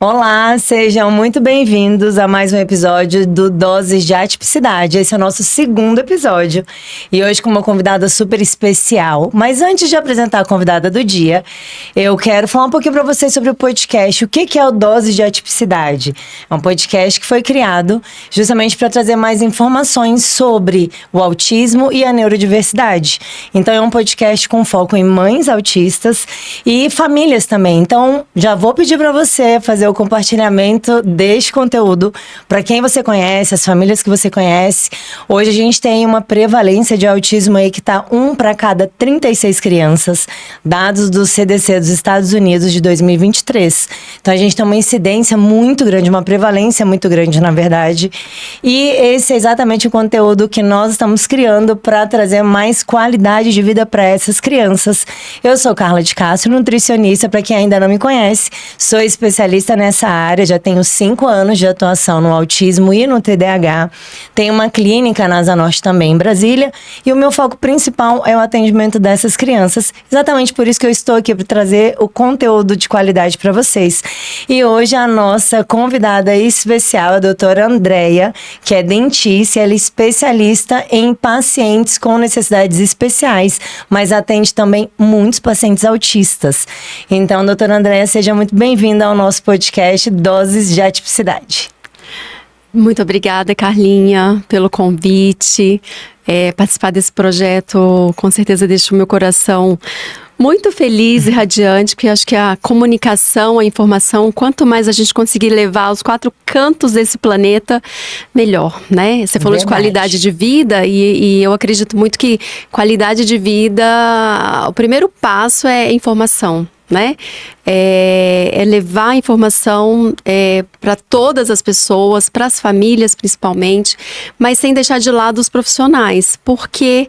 Olá, sejam muito bem-vindos a mais um episódio do Doses de Atipicidade. Esse é o nosso segundo episódio e hoje com uma convidada super especial. Mas antes de apresentar a convidada do dia, eu quero falar um pouquinho para vocês sobre o podcast. O que é o Doses de Atipicidade? É um podcast que foi criado justamente para trazer mais informações sobre o autismo e a neurodiversidade. Então é um podcast com foco em mães autistas e famílias também. Então já vou pedir para você fazer o compartilhamento deste conteúdo para quem você conhece, as famílias que você conhece. Hoje a gente tem uma prevalência de autismo aí que está 1 para cada 36 crianças, dados do CDC dos Estados Unidos de 2023. Então a gente tem uma incidência muito grande, uma prevalência muito grande, na verdade. E esse é exatamente o conteúdo que nós estamos criando para trazer mais qualidade de vida para essas crianças. Eu sou Carla de Castro, nutricionista, para quem ainda não me conhece, sou especialista nessa área, já tenho 5 anos de atuação no autismo e no TDAH. Tenho uma clínica na Asa Norte também, em Brasília, e o meu foco principal é o atendimento dessas crianças. Exatamente por isso que eu estou aqui para trazer o conteúdo de qualidade para vocês. E hoje a nossa convidada especial é a doutora Andréia, que é dentista, ela é especialista em pacientes com necessidades especiais, mas atende também muitos pacientes autistas. Então, doutora Andréia, seja muito bem-vinda ao nosso podcast Doses de Atipicidade. Muito obrigada, Carlinha, pelo convite. Participar desse projeto com certeza deixa o meu coração muito feliz e radiante, porque acho que a comunicação, a informação, quanto mais a gente conseguir levar aos 4 cantos desse planeta, melhor, né? Você falou de qualidade de vida e eu acredito muito que qualidade de vida, o primeiro passo é informação, né? É levar a informação para todas as pessoas, para as famílias principalmente, mas sem deixar de lado os profissionais, porque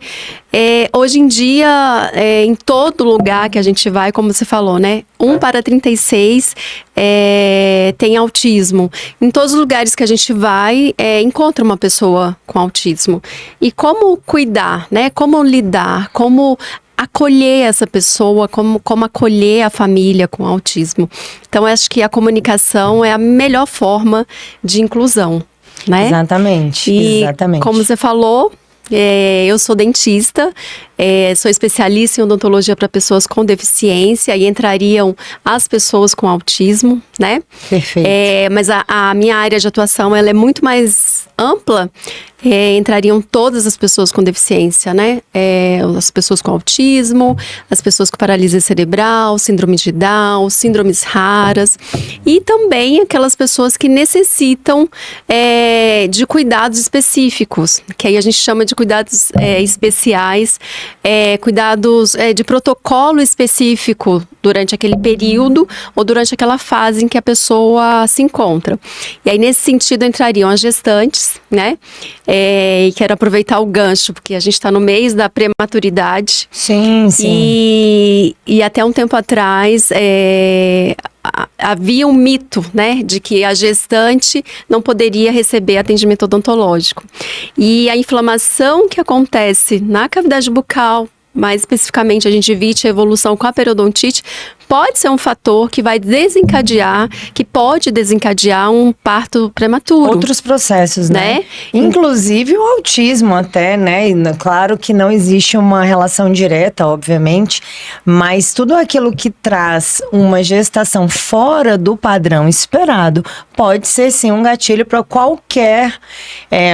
hoje em dia, em todo lugar que a gente vai, como você falou, né? 1 para 36 tem autismo. Em todos os lugares que a gente vai, encontra uma pessoa com autismo. E como cuidar, né? Como lidar, como acolher essa pessoa, como acolher a família com autismo. Então, acho que a comunicação é a melhor forma de inclusão, né? Exatamente, exatamente. Como você falou, eu sou dentista, sou especialista em odontologia para pessoas com deficiência e entrariam as pessoas com autismo, né? Perfeito. Mas a minha área de atuação ela é muito mais ampla. Entrariam todas as pessoas com deficiência, né? As pessoas com autismo, as pessoas com paralisia cerebral, síndrome de Down, síndromes raras e também aquelas pessoas que necessitam de cuidados específicos, que aí a gente chama de cuidados especiais, cuidados de protocolo específico durante aquele período ou durante aquela fase em que a pessoa se encontra. E aí, nesse sentido, entrariam as gestantes, né? E quero aproveitar o gancho, porque a gente está no mês da prematuridade. Sim, sim. E até um tempo atrás, havia um mito, né, de que a gestante não poderia receber atendimento odontológico. E a inflamação que acontece na cavidade bucal, mais especificamente a gengivite, a evolução com a periodontite, pode ser um fator que vai pode desencadear um parto prematuro. Outros processos, né? Inclusive o autismo até, né? E claro que não existe uma relação direta, obviamente, mas tudo aquilo que traz uma gestação fora do padrão esperado pode ser sim um gatilho para qualquer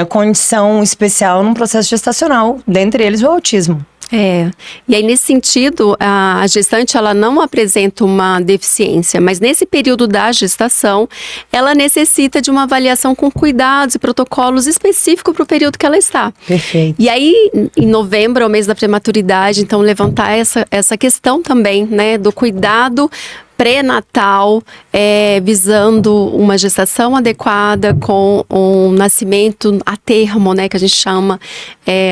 condição especial num processo gestacional, dentre eles o autismo. E aí nesse sentido, a gestante ela não apresenta uma deficiência, mas nesse período da gestação, ela necessita de uma avaliação com cuidados e protocolos específicos para o período que ela está. Perfeito. E aí, em novembro, é o mês da prematuridade, então levantar essa questão também, né, do cuidado pré-natal, visando uma gestação adequada com um nascimento a termo, né, que a gente chama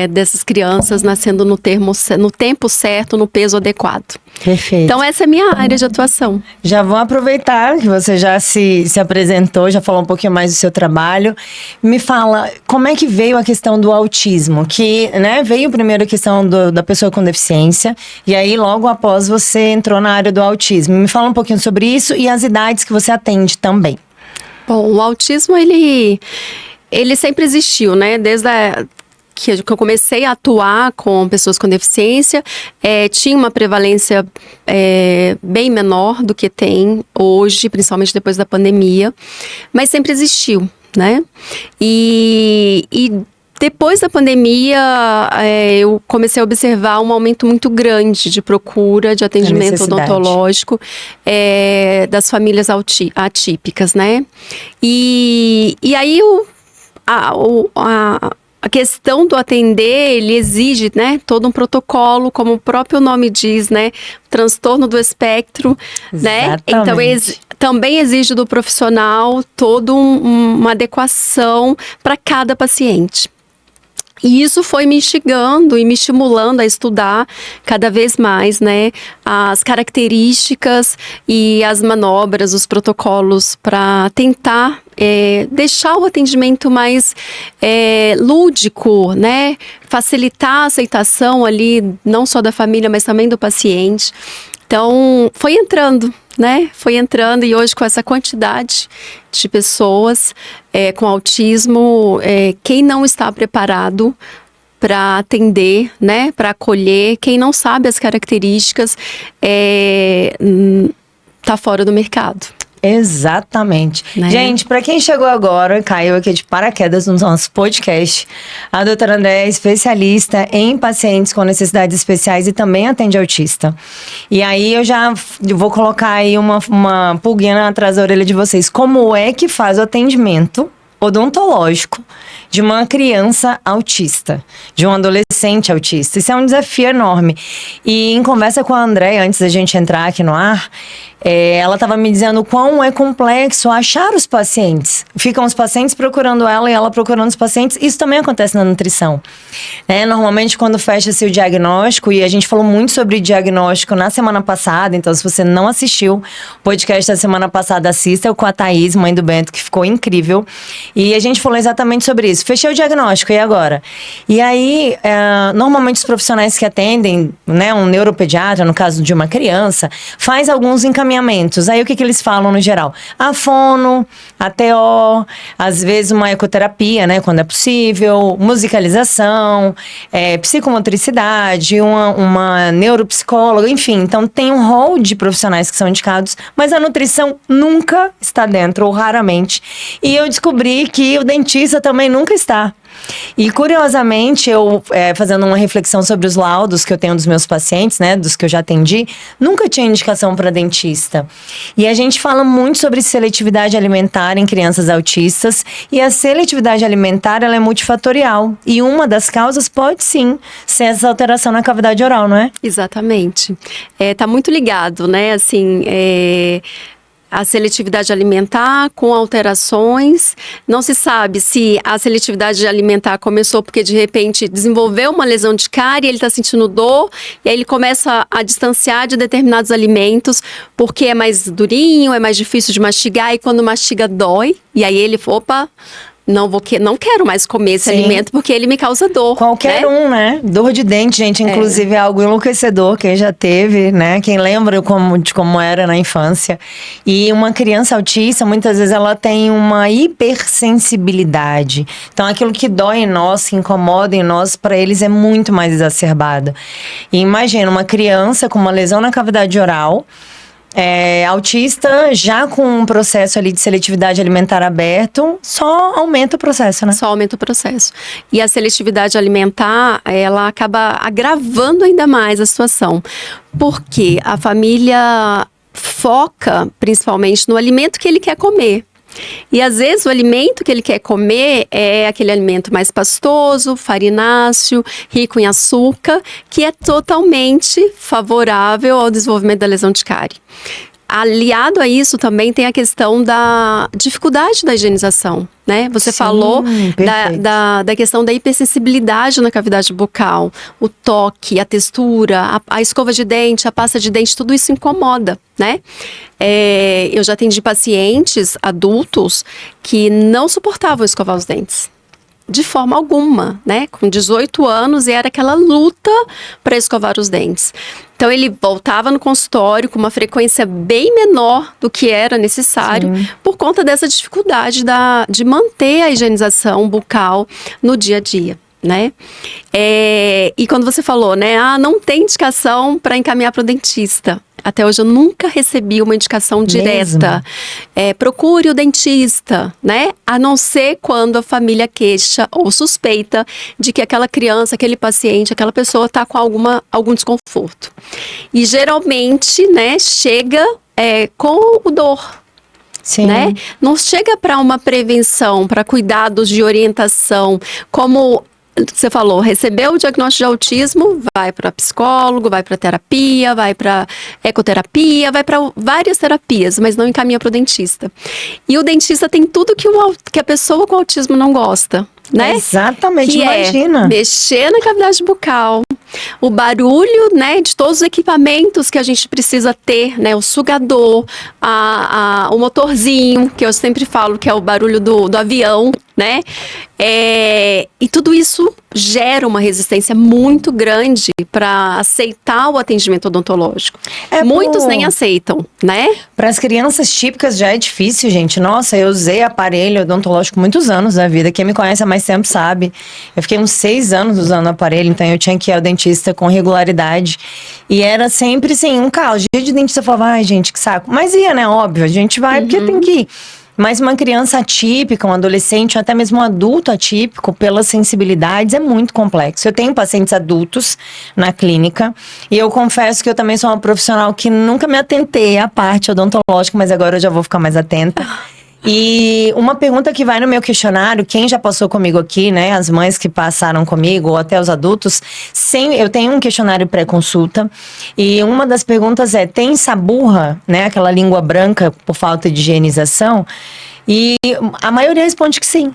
dessas crianças nascendo no tempo certo, no peso adequado. Perfeito. Então essa é a minha área de atuação. Já vou aproveitar que você já se apresentou, já falou um pouquinho mais do seu trabalho. Me fala, como é que veio a questão do autismo? Que, né, veio primeiro a questão da pessoa com deficiência, e aí logo após você entrou na área do autismo. Me fala um pouquinho sobre isso e as idades que você atende também. Bom, o autismo, ele sempre existiu, né? Desde que eu comecei a atuar com pessoas com deficiência, tinha uma prevalência bem menor do que tem hoje, principalmente depois da pandemia, mas sempre existiu, né? E depois da pandemia, eu comecei a observar um aumento muito grande de procura de atendimento odontológico das famílias atípicas, né? E aí a questão do atender, ele exige, né, todo um protocolo, como o próprio nome diz, né, transtorno do espectro, né? Então, também exige do profissional toda uma adequação para cada paciente. E isso foi me instigando e me estimulando a estudar cada vez mais, né, as características e as manobras, os protocolos para tentar deixar o atendimento mais lúdico, né, facilitar a aceitação ali, não só da família, mas também do paciente. Então, foi entrando, né? Foi entrando e hoje com essa quantidade de pessoas com autismo, quem não está preparado para atender, né? Para acolher, quem não sabe as características, tá fora do mercado. Exatamente. Né? Gente, para quem chegou agora, caiu aqui de paraquedas no nosso podcast, a doutora Andréa é especialista em pacientes com necessidades especiais e também atende autista. E aí eu vou colocar aí uma pulguinha atrás da orelha de vocês. Como é que faz o atendimento odontológico de uma criança autista, de um adolescente autista? Isso é um desafio enorme. E em conversa com a Andréa, antes da gente entrar aqui no ar, ela estava me dizendo o quão é complexo achar os pacientes. Ficam os pacientes procurando ela e ela procurando os pacientes. Isso também acontece na nutrição. Normalmente, quando fecha-se o diagnóstico, e a gente falou muito sobre diagnóstico na semana passada, então se você não assistiu o podcast da semana passada, assista com a Thaís, mãe do Bento, que ficou incrível. E a gente falou exatamente sobre isso. Fechei o diagnóstico, e agora? E aí, normalmente os profissionais que atendem, né, um neuropediatra, no caso de uma criança, faz alguns encaminhamentos. Aí o que eles falam no geral? A fono, a TO, às vezes uma ecoterapia, né, quando é possível, musicalização, psicomotricidade, uma neuropsicóloga, enfim. Então tem um rol de profissionais que são indicados, mas a nutrição nunca está dentro, ou raramente. E eu descobri que o dentista também nunca está. E curiosamente, eu fazendo uma reflexão sobre os laudos que eu tenho dos meus pacientes, né, dos que eu já atendi, nunca tinha indicação para dentista. E a gente fala muito sobre seletividade alimentar em crianças autistas, e a seletividade alimentar, ela é multifatorial, e uma das causas pode sim ser essa alteração na cavidade oral, não é? Exatamente. Tá muito ligado, né, assim, a seletividade alimentar com alterações. Não se sabe se a seletividade alimentar começou porque de repente desenvolveu uma lesão de cárie, ele está sentindo dor, e aí ele começa a distanciar de determinados alimentos porque é mais durinho, é mais difícil de mastigar, e quando mastiga dói, e aí ele, não quero mais comer esse alimento porque ele me causa dor. Qualquer um, né? Dor de dente, gente, inclusive é algo enlouquecedor, quem já teve, né? Quem lembra de como era na infância. E uma criança autista, muitas vezes ela tem uma hipersensibilidade. Então aquilo que dói em nós, que incomoda em nós, para eles é muito mais exacerbado. E imagina uma criança com uma lesão na cavidade oral, autista, já com um processo ali de seletividade alimentar aberto, só aumenta o processo, né? Só aumenta o processo. E a seletividade alimentar, ela acaba agravando ainda mais a situação. Porque a família foca, principalmente, no alimento que ele quer comer. E às vezes o alimento que ele quer comer é aquele alimento mais pastoso, farináceo, rico em açúcar, que é totalmente favorável ao desenvolvimento da lesão de cárie. Aliado a isso também tem a questão da dificuldade da higienização, né? Você falou da questão da hipersensibilidade na cavidade bucal, o toque, a textura, a escova de dente, a pasta de dente, tudo isso incomoda, né? Eu já atendi pacientes adultos que não suportavam escovar os dentes. De forma alguma, né? Com 18 anos, e era aquela luta para escovar os dentes. Então ele voltava no consultório com uma frequência bem menor do que era necessário, por conta dessa dificuldade de manter a higienização bucal no dia a dia. Né? E quando você falou, né, não tem indicação para encaminhar para o dentista. Até hoje eu nunca recebi uma indicação direta. Procure o dentista, né? A não ser quando a família queixa ou suspeita de que aquela criança, aquele paciente, aquela pessoa está com algum desconforto. E geralmente, né, chega com o dor. Sim. Né? Não chega para uma prevenção, para cuidados de orientação, como você falou, recebeu o diagnóstico de autismo, vai para psicólogo, vai para terapia, vai para ecoterapia, vai para várias terapias, mas não encaminha para o dentista. E o dentista tem tudo que a pessoa com autismo não gosta, né? Exatamente, que imagina. Mexer na cavidade bucal, o barulho, né, de todos os equipamentos que a gente precisa ter, né, o sugador, o motorzinho, que eu sempre falo que é o barulho do avião, né, e tudo isso gera uma resistência muito grande para aceitar o atendimento odontológico. Muitos nem aceitam, né? Para as crianças típicas já é difícil, gente. Nossa, eu usei aparelho odontológico muitos anos da vida. Quem me conhece há mais tempo sabe. Eu fiquei uns 6 anos usando aparelho, então eu tinha que ir ao dentista com regularidade. E era sempre, assim, um caos. Dia de dentista, eu falava, ai, gente, que saco. Mas ia, né? Óbvio, a gente vai porque tem que ir. Mas uma criança atípica, um adolescente, ou até mesmo um adulto atípico, pelas sensibilidades, é muito complexo. Eu tenho pacientes adultos na clínica e eu confesso que eu também sou uma profissional que nunca me atentei à parte odontológica, mas agora eu já vou ficar mais atenta. E uma pergunta que vai no meu questionário, quem já passou comigo aqui, né, as mães que passaram comigo, ou até os adultos, eu tenho um questionário pré-consulta, e uma das perguntas é, tem saburra, né, aquela língua branca por falta de higienização? E a maioria responde que sim.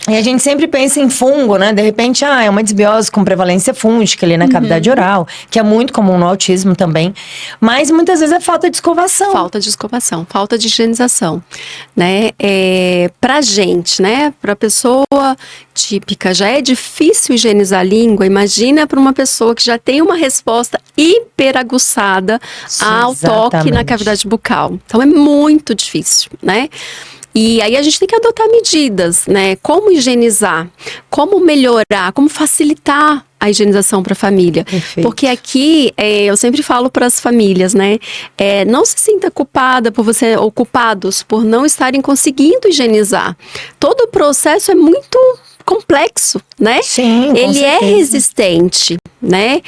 E a gente sempre pensa em fungo, né? De repente, é uma desbiose com prevalência fúngica ali na cavidade oral, que é muito comum no autismo também. Mas muitas vezes é falta de escovação. Falta de escovação, falta de higienização, né? Pra gente, né? Pra pessoa típica, já é difícil higienizar a língua. Imagina para uma pessoa que já tem uma resposta hiperaguçada ao toque na cavidade bucal. Então é muito difícil, né? E aí a gente tem que adotar medidas, né? Como higienizar, como melhorar, como facilitar a higienização para a família. Perfeito. Porque aqui, eu sempre falo para as famílias, né? Não se sinta culpada por você, ou culpados por não estarem conseguindo higienizar. Todo o processo é muito complexo, né? Sim, ele é resistente, né?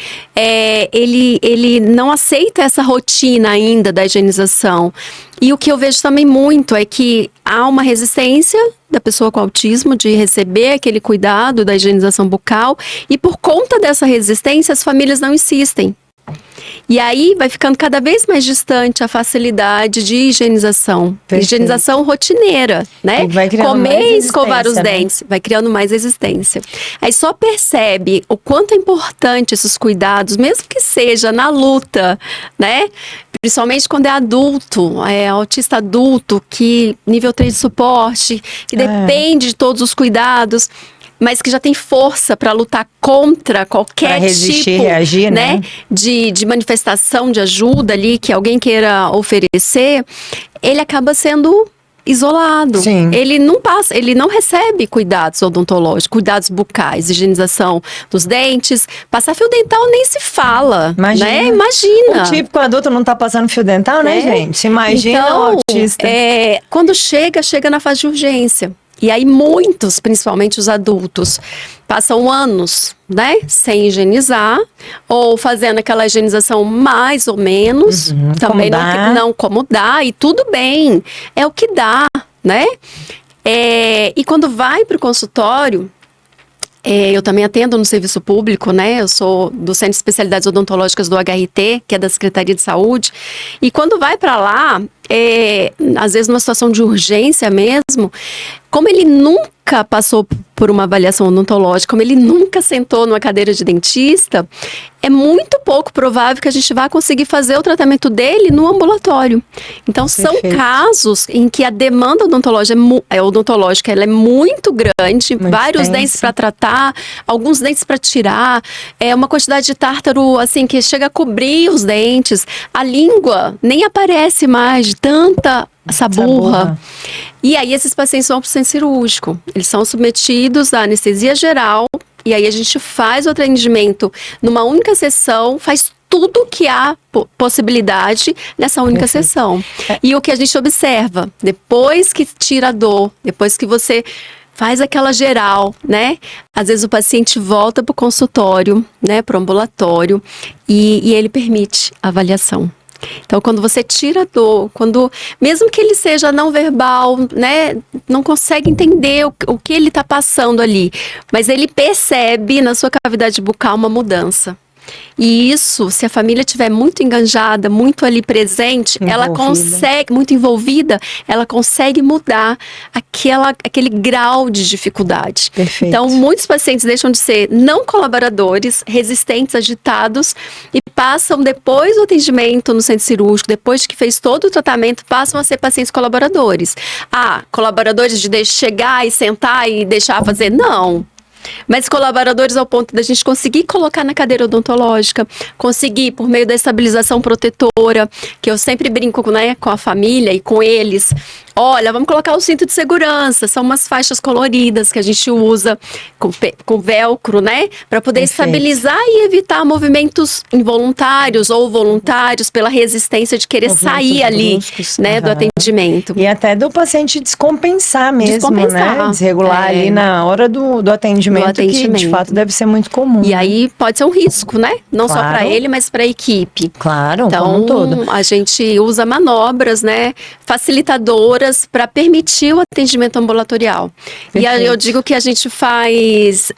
Ele não aceita essa rotina ainda da higienização. E o que eu vejo também muito é que há uma resistência da pessoa com autismo de receber aquele cuidado da higienização bucal, e por conta dessa resistência as famílias não insistem. E aí vai ficando cada vez mais distante a facilidade de higienização. Perfeito. Higienização rotineira, né? Comer e escovar os dentes, vai criando mais resistência. Aí só percebe o quanto é importante esses cuidados, mesmo que seja na luta, né? Principalmente quando é adulto, autista adulto, que nível 3 de suporte, que depende de todos os cuidados, mas que já tem força para lutar contra qualquer tipo, reagir, né? de manifestação de ajuda ali que alguém queira oferecer, ele acaba sendo isolado. Sim. Ele não recebe cuidados odontológicos, cuidados bucais, higienização dos dentes, passar fio dental nem se fala, né? Imagina. O típico adulto não tá passando fio dental, né, gente? Imagina então, o autista. Quando chega na fase de urgência. E aí muitos, principalmente os adultos, passam anos, né, sem higienizar, ou fazendo aquela higienização mais ou menos, também como dá, e tudo bem, é o que dá, né? E quando vai para o consultório, eu também atendo no serviço público, né? Eu sou do Centro de Especialidades Odontológicas do HRT, que é da Secretaria de Saúde. E quando vai para lá, às vezes numa situação de urgência mesmo, como ele nunca passou por uma avaliação odontológica, como ele nunca sentou numa cadeira de dentista, é muito pouco provável que a gente vá conseguir fazer o tratamento dele no ambulatório. Então, são casos em que a demanda odontológica ela é muito grande, vários dentes para tratar, alguns dentes para tirar, uma quantidade de tártaro assim que chega a cobrir os dentes, a língua nem aparece mais de tanta saburra. E aí esses pacientes vão para o centro cirúrgico. Eles são submetidos à anestesia geral e aí a gente faz o atendimento numa única sessão, faz tudo que há possibilidade nessa única sessão. E o que a gente observa, depois que tira a dor, depois que você faz aquela geral, né? Às vezes o paciente volta para o consultório, né? Para o ambulatório e ele permite a avaliação. Então, quando você tira a dor, mesmo que ele seja não verbal, né, não consegue entender o que ele está passando ali, mas ele percebe na sua cavidade bucal uma mudança. E isso, se a família estiver muito enganjada, muito ali presente, ela consegue, muito envolvida, ela consegue mudar aquele grau de dificuldade. Perfeito. Então, muitos pacientes deixam de ser não colaboradores, resistentes, agitados, e passam, depois do atendimento no centro cirúrgico, depois que fez todo o tratamento, passam a ser pacientes colaboradores. Colaboradores de chegar e sentar e deixar fazer? Não. Mas colaboradores ao ponto da gente conseguir colocar na cadeira odontológica, conseguir, por meio da estabilização protetora, que eu sempre brinco, né, com a família e com eles. Olha, vamos colocar o cinto de segurança, são umas faixas coloridas que a gente usa com velcro, né? Para poder estabilizar e evitar movimentos involuntários ou voluntários pela resistência de querer sair ali, né, do atendimento. E até do paciente descompensar mesmo, né? Desregular ali na hora do atendimento, que de fato deve ser muito comum. E aí pode ser um risco, né? Não só para ele, mas para a equipe. Claro, então, como um todo. A gente usa manobras, né, facilitadoras para permitir o atendimento ambulatorial. Perfeito. E aí eu digo que a gente faz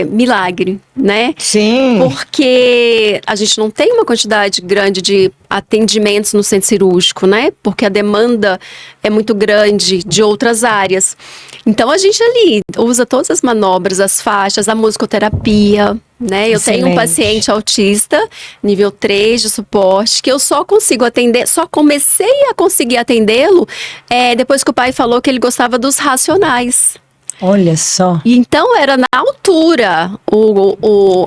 milagre, né? Sim. Porque a gente não tem uma quantidade grande de atendimentos no centro cirúrgico, né? Porque a demanda é muito grande de outras áreas. Então a gente ali usa todas as manobras, as faixas, a musicoterapia, né? Eu tenho um paciente autista, nível 3 de suporte, que eu só consigo atender, só comecei a conseguir atendê-lo depois que o pai falou que ele gostava dos racionais. Olha só. E então era na altura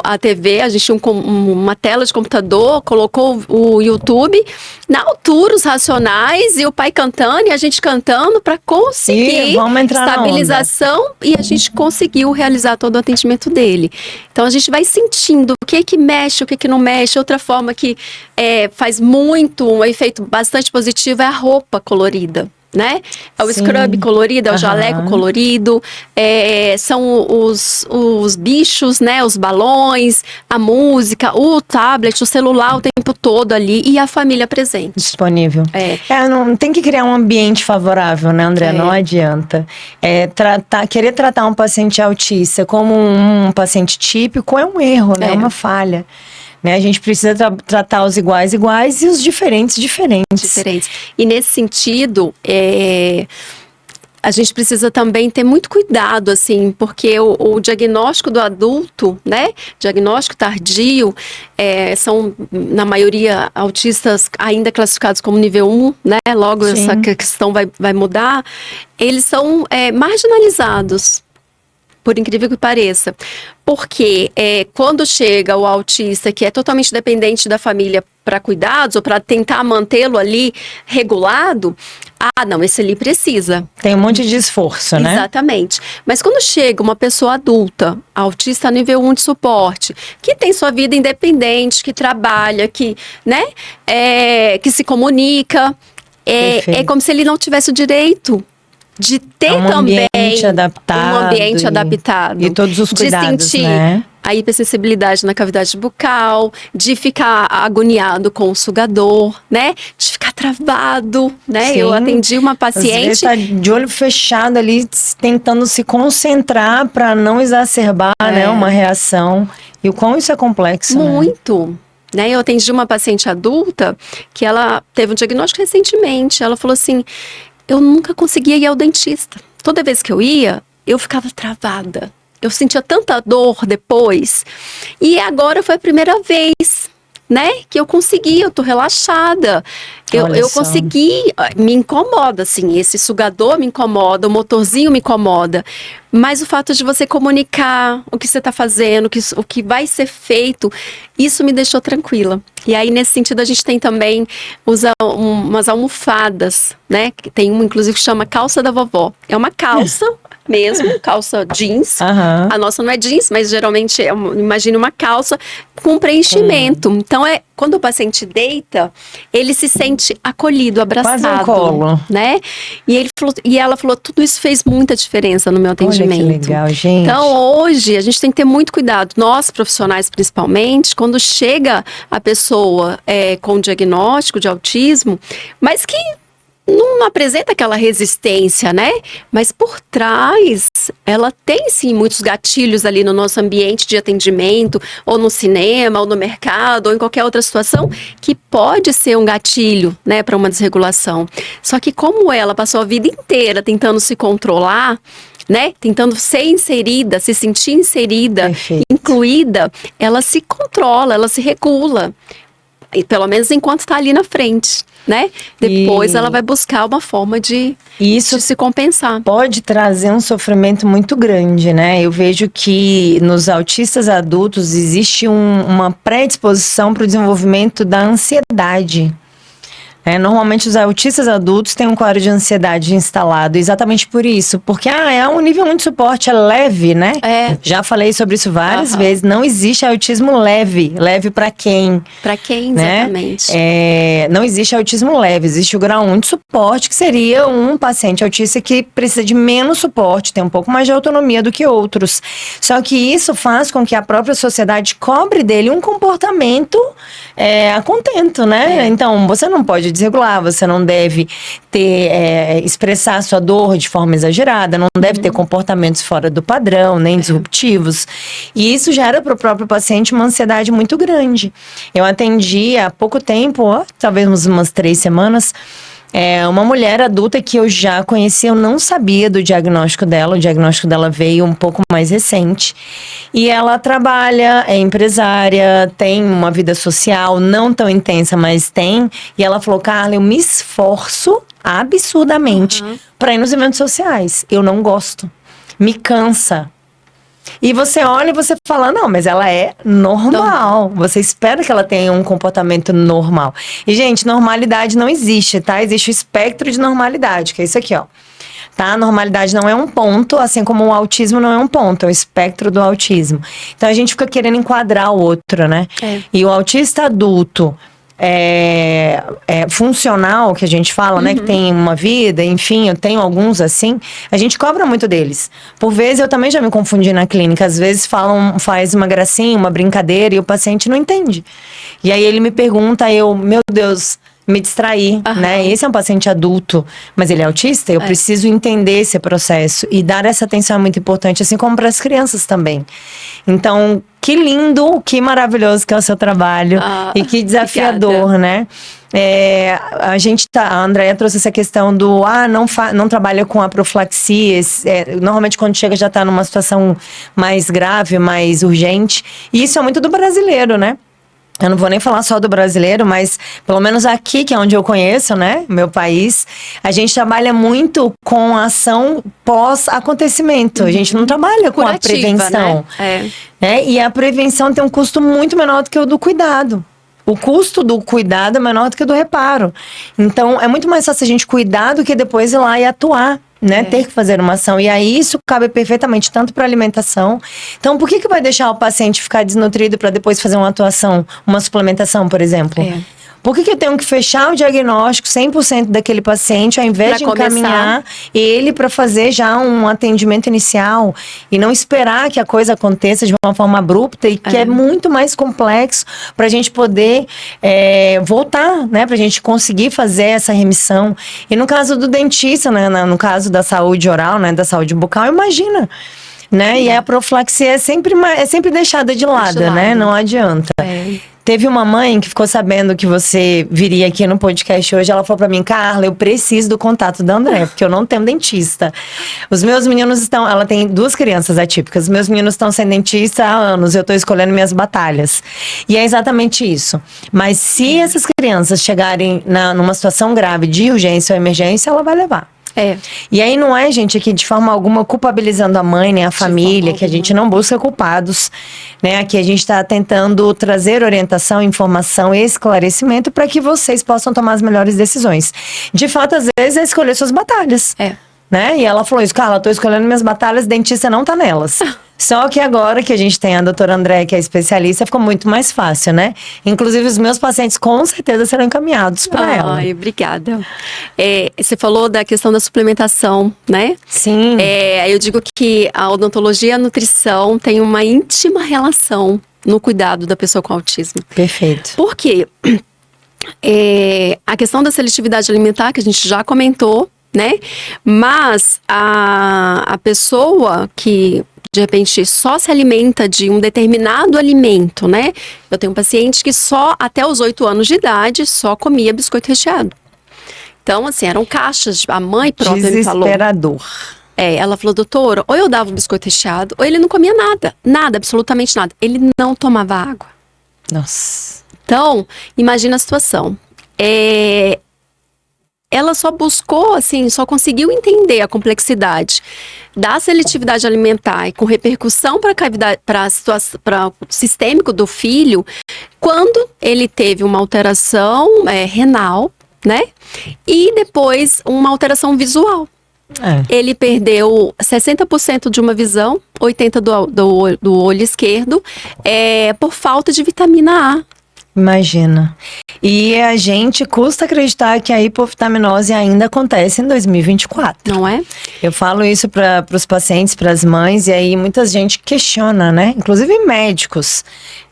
a TV, a gente tinha uma tela de computador, colocou o YouTube, na altura os racionais e o pai cantando e a gente cantando para conseguir estabilização e a gente conseguiu realizar todo o atendimento dele. Então a gente vai sentindo o que mexe, o que não mexe. Outra forma que faz um efeito bastante positivo é a roupa colorida. Né? É o scrub colorido, é o jaleco colorido, são os bichos, né? Os balões, a música, o tablet, o celular o tempo todo ali e a família presente. Disponível. Não, tem que criar um ambiente favorável, né, André? Não adianta. Querer tratar um paciente autista como um paciente típico é um erro, né? É uma falha. Né? A gente precisa tratar os iguais e os diferentes. E nesse sentido, a gente precisa também ter muito cuidado, assim, porque o diagnóstico do adulto, né? Diagnóstico tardio, são, na maioria, autistas ainda classificados como nível 1, né? Logo essa questão vai mudar. Eles são marginalizados. Por incrível que pareça. Porque quando chega o autista que é totalmente dependente da família para cuidados ou para tentar mantê-lo ali regulado, não, esse ali precisa. Tem um monte de esforço, né? Exatamente. Mas quando chega uma pessoa adulta, autista nível 1 de suporte, que tem sua vida independente, que trabalha, que, né, que se comunica, é como se ele não tivesse o direito de ter um também adaptado, um ambiente adaptado. E todos os cuidados, de sentir, né? A hipersensibilidade na cavidade bucal, de ficar agoniado com o sugador, né? De ficar travado, né? Sim. Eu atendi uma paciente... Às vezes tá de olho fechado ali, tentando se concentrar para não exacerbar, né, uma reação. E o quão isso é complexo, Muito. Né? né? Eu atendi uma paciente adulta que ela teve um diagnóstico recentemente. Ela falou assim, eu nunca conseguia ir ao dentista. Toda vez que eu ia, eu ficava travada. Eu sentia tanta dor depois. E agora foi a primeira vez, né, que eu consegui, eu tô relaxada. Eu consegui, me incomoda, assim, esse sugador me incomoda, o motorzinho me incomoda. Mas o fato de você comunicar o que você está fazendo, o que vai ser feito, isso me deixou tranquila. E aí, nesse sentido, a gente tem também umas almofadas, né? Tem uma, inclusive, que chama calça da vovó. É uma calça mesmo, calça jeans. Aham. A nossa não é jeans, mas geralmente, imagine uma calça com preenchimento. Então, quando o paciente deita, ele se sente acolhido, abraçado. Quase um colo. Né? E ela falou, tudo isso fez muita diferença no meu atendimento. Olha que legal, gente. Então, hoje, a gente tem que ter muito cuidado, nós profissionais principalmente, quando chega a pessoa com diagnóstico de autismo, mas que não apresenta aquela resistência, né? Mas por trás, ela tem sim muitos gatilhos ali no nosso ambiente de atendimento, ou no cinema, ou no mercado, ou em qualquer outra situação, que pode ser um gatilho, né, para uma desregulação. Só que como ela passou a vida inteira tentando se controlar, né, tentando ser inserida, se sentir inserida, Perfeito. incluída, ela se controla, ela se regula. E pelo menos enquanto está ali na frente, né? Depois ela vai buscar uma forma de se compensar. Pode trazer um sofrimento muito grande, né? Eu vejo que nos autistas adultos existe uma predisposição para o desenvolvimento da ansiedade. Normalmente os autistas adultos têm um quadro de ansiedade instalado, exatamente por isso. Porque é um nível muito de suporte, é leve, né? Já falei sobre isso várias vezes. Não existe autismo leve. Leve para quem? Para quem, né? exatamente. Não existe autismo leve, existe o grau 1 de suporte, que seria um paciente autista que precisa de menos suporte, tem um pouco mais de autonomia do que outros. Só que isso faz com que a própria sociedade cobre dele um comportamento a contento, né? Então, você não pode desregular, você não deve expressar sua dor de forma exagerada, não deve ter comportamentos fora do padrão, nem disruptivos. E isso gera para o próprio paciente uma ansiedade muito grande. Eu atendi há pouco tempo, talvez umas 3 semanas, uma mulher adulta que eu já conhecia, eu não sabia do diagnóstico dela. O diagnóstico dela veio um pouco mais recente. E ela trabalha, é empresária, tem uma vida social, não tão intensa, mas tem. E ela falou, Carla, eu me esforço absurdamente para ir nos eventos sociais. Eu não gosto. Me cansa. E você olha e você fala, não, mas ela é normal. Você espera que ela tenha um comportamento normal. E, gente, normalidade não existe, tá? Existe o espectro de normalidade, que é isso aqui, ó. Tá? A normalidade não é um ponto, assim como o autismo não é um ponto, é o espectro do autismo. Então, a gente fica querendo enquadrar o outro, né? E o autista adulto funcional, que a gente fala, né? Que tem uma vida, enfim, eu tenho alguns assim. A gente cobra muito deles. Por vezes, eu também já me confundi na clínica. Às vezes faz uma gracinha, uma brincadeira e o paciente não entende. E aí ele me pergunta, meu Deus, me distrair, né? Esse é um paciente adulto, mas ele é autista, eu preciso entender esse processo. E dar essa atenção é muito importante, assim como para as crianças também. Então, que lindo, que maravilhoso que é o seu trabalho. E que desafiador, né? A Andréia trouxe essa questão do não trabalha com a profilaxia. Normalmente quando chega já está numa situação mais grave, mais urgente. E isso é muito do brasileiro, né? Eu não vou nem falar só do brasileiro, mas pelo menos aqui, que é onde eu conheço, né? Meu país, a gente trabalha muito com a ação pós-acontecimento. A gente não trabalha com a prevenção. Né? E a prevenção tem um custo muito menor do que o do cuidado. O custo do cuidado é menor do que o do reparo. Então, é muito mais fácil a gente cuidar do que depois ir lá e atuar. Né? Ter que fazer uma ação. E aí isso cabe perfeitamente tanto para alimentação. Então, por que vai deixar o paciente ficar desnutrido para depois fazer uma atuação, uma suplementação, por exemplo? Por que eu tenho que fechar o diagnóstico 100% daquele paciente, ao invés de encaminhar ele para fazer já um atendimento inicial e não esperar que a coisa aconteça de uma forma abrupta e que é muito mais complexo para a gente poder voltar, né? Para a gente conseguir fazer essa remissão. E no caso do dentista, né? No caso da saúde oral, né? Da saúde bucal, imagina. Né? E a profilaxia é sempre deixada de lado, né? Não adianta. Teve uma mãe que ficou sabendo que você viria aqui no podcast hoje. Ela falou pra mim, Carla, eu preciso do contato da André, porque eu não tenho dentista. Os meus meninos estão... Ela tem 2 crianças atípicas. Os meus meninos estão sem dentista há anos. Eu tô escolhendo minhas batalhas. E é exatamente isso. Mas se essas crianças chegarem numa situação grave de urgência ou emergência, ela vai levar. E aí não é, gente, aqui de forma alguma culpabilizando a mãe, nem a família, que a gente não busca culpados, né? Aqui a gente está tentando trazer orientação, informação e esclarecimento para que vocês possam tomar as melhores decisões. De fato, às vezes é escolher suas batalhas. Né? E ela falou isso, Carla, eu tô escolhendo minhas batalhas, dentista não tá nelas. Só que agora que a gente tem a doutora André, que é especialista, ficou muito mais fácil, né? Inclusive, os meus pacientes com certeza serão encaminhados para ela. Ai, obrigada. Você falou da questão da suplementação, né? Sim. Eu digo que a odontologia e a nutrição têm uma íntima relação no cuidado da pessoa com autismo. Perfeito. Por quê? A questão da seletividade alimentar, que a gente já comentou, né? Mas a pessoa que de repente só se alimenta de um determinado alimento, né? Eu tenho um paciente que só até os 8 anos de idade só comia biscoito recheado. Então, assim, eram caixas, a mãe própria me falou. Desesperador. Ela falou, doutora, ou eu dava um biscoito recheado, ou ele não comia nada, absolutamente nada. Ele não tomava água. Nossa. Então, imagina a situação. Ela só buscou, assim, só conseguiu entender a complexidade da seletividade alimentar e com repercussão para o sistêmico do filho, quando ele teve uma alteração renal, né? E depois uma alteração visual. Ele perdeu 60% de uma visão, 80% do olho esquerdo, por falta de vitamina A. Imagina. E a gente custa acreditar que a hipovitaminose ainda acontece em 2024. Não é? Eu falo isso para os pacientes, para as mães, e aí muita gente questiona, né? Inclusive médicos.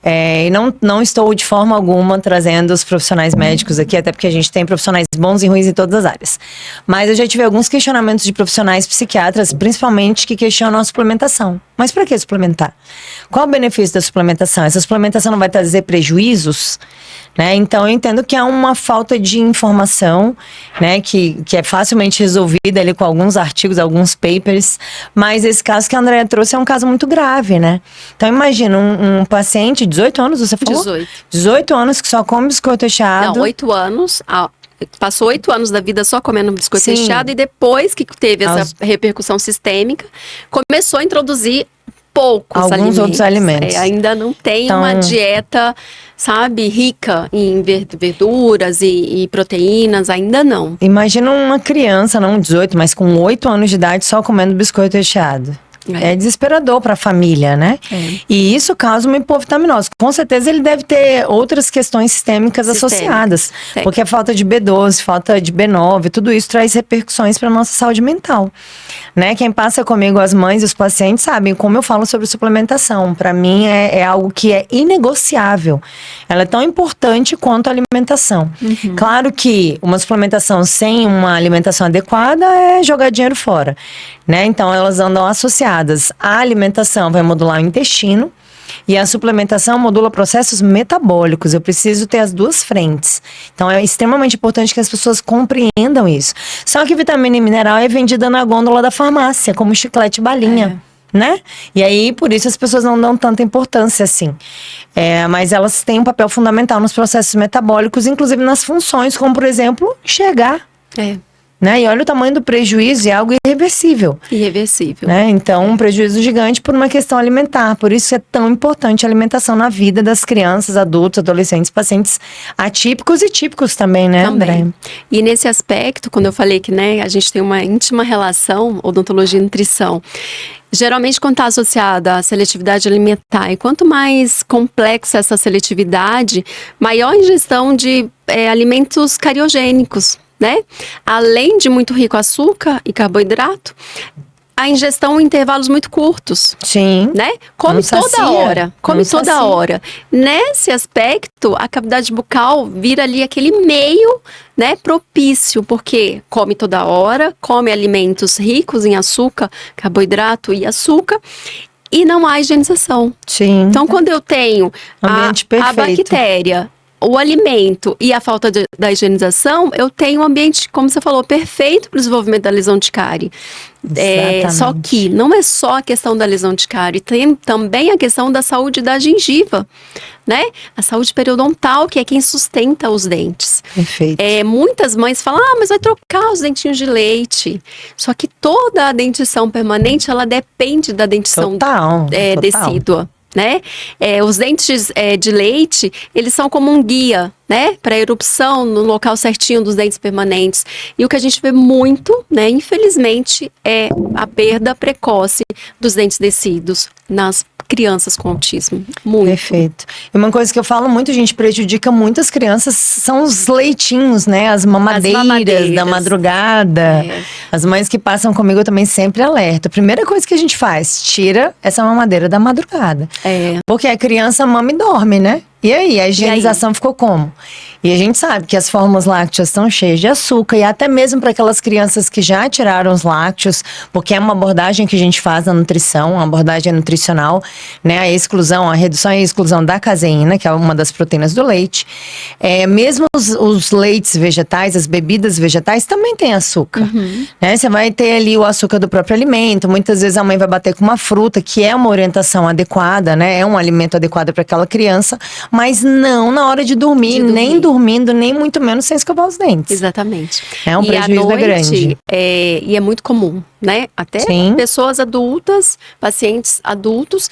E não estou de forma alguma trazendo os profissionais médicos aqui, até porque a gente tem profissionais bons e ruins em todas as áreas. Mas eu já tive alguns questionamentos de profissionais psiquiatras, principalmente, que questionam a suplementação. Mas para que suplementar? Qual o benefício da suplementação? Essa suplementação não vai trazer prejuízos? Né? Então eu entendo que há uma falta de informação, né, que é facilmente resolvida ali com alguns artigos, alguns papers, mas esse caso que a Andrea trouxe é um caso muito grave, né? Então imagina um paciente de 18 anos, você falou? 18 anos que só come biscoito recheado. Não, 8 anos, passou 8 anos da vida só comendo biscoito recheado, e depois que teve essa repercussão sistêmica, começou a introduzir alguns outros alimentos. Ainda não tem uma dieta, sabe, rica em verduras e proteínas, ainda não. Imagina uma criança, não 18, mas com 8 anos de idade só comendo biscoito recheado. É desesperador para a família, né? E isso causa uma hipovitaminose. Com certeza ele deve ter outras questões sistêmicas associadas. Porque a falta de B12, falta de B9, tudo isso traz repercussões para a nossa saúde mental. Né? Quem passa comigo, as mães e os pacientes, sabem como eu falo sobre suplementação. Para mim é algo que é inegociável. Ela é tão importante quanto a alimentação. Claro que uma suplementação sem uma alimentação adequada é jogar dinheiro fora. Né? Então elas andam associadas. A alimentação vai modular o intestino e a suplementação modula processos metabólicos. Eu preciso ter as duas frentes. Então é extremamente importante que as pessoas compreendam isso. Só que vitamina e mineral é vendida na gôndola da farmácia, como chiclete balinha. Né? E aí, por isso as pessoas não dão tanta importância assim. Mas elas têm um papel fundamental nos processos metabólicos, inclusive nas funções, como por exemplo, enxergar. Né? E olha o tamanho do prejuízo, é algo irreversível. Né? Então, um prejuízo gigante por uma questão alimentar. Por isso é tão importante a alimentação na vida das crianças, adultos, adolescentes, pacientes atípicos e típicos também, né, André? E nesse aspecto, quando eu falei que, né, a gente tem uma íntima relação, odontologia e nutrição, geralmente quando está associada à seletividade alimentar, e quanto mais complexa essa seletividade, maior a ingestão de alimentos cariogênicos, né? Além de muito rico em açúcar e carboidrato, a ingestão em intervalos muito curtos. Sim. Né? Come toda hora. Come toda hora. Nesse aspecto, a cavidade bucal vira ali aquele meio, né, propício, porque come toda hora, come alimentos ricos em açúcar, carboidrato e açúcar, e não há higienização. Sim. Então, quando eu tenho Ambiente a perfeito. bactéria, o alimento e a falta da higienização, eu tenho um ambiente, como você falou, perfeito para o desenvolvimento da lesão de cárie. Só que não é só a questão da lesão de cárie, tem também a questão da saúde da gengiva, né? A saúde periodontal, que é quem sustenta os dentes. Perfeito. Muitas mães falam, mas vai trocar os dentinhos de leite. Só que toda a dentição permanente, ela depende da dentição Total. decídua. Né? Os dentes de leite, eles são como um guia, né, para erupção no local certinho dos dentes permanentes. E o que a gente vê muito, né, infelizmente, é a perda precoce dos dentes decíduos nas crianças com autismo. Muito. Perfeito. E uma coisa que eu falo muito, gente, prejudica muitas crianças, são os leitinhos, né? As mamadeiras da madrugada. As mães que passam comigo eu também sempre alerto. A primeira coisa que a gente faz, tira essa mamadeira da madrugada. Porque a criança mama e dorme, né? E aí, a higienização ficou como? E a gente sabe que as fórmulas lácteas estão cheias de açúcar, e até mesmo para aquelas crianças que já tiraram os lácteos, porque é uma abordagem que a gente faz na nutrição, uma abordagem nutricional, né? A exclusão, a redução e a exclusão da caseína, que é uma das proteínas do leite. Mesmo os leites vegetais, as bebidas vegetais, também tem açúcar. Né? Você vai ter ali o açúcar do próprio alimento, muitas vezes a mãe vai bater com uma fruta, que é uma orientação adequada, né? É um alimento adequado para aquela criança, mas não na hora de dormir, nem dormindo, nem muito menos sem escovar os dentes. Exatamente. É um prejuízo grande. E é muito comum, né? Até pessoas adultas, pacientes adultos,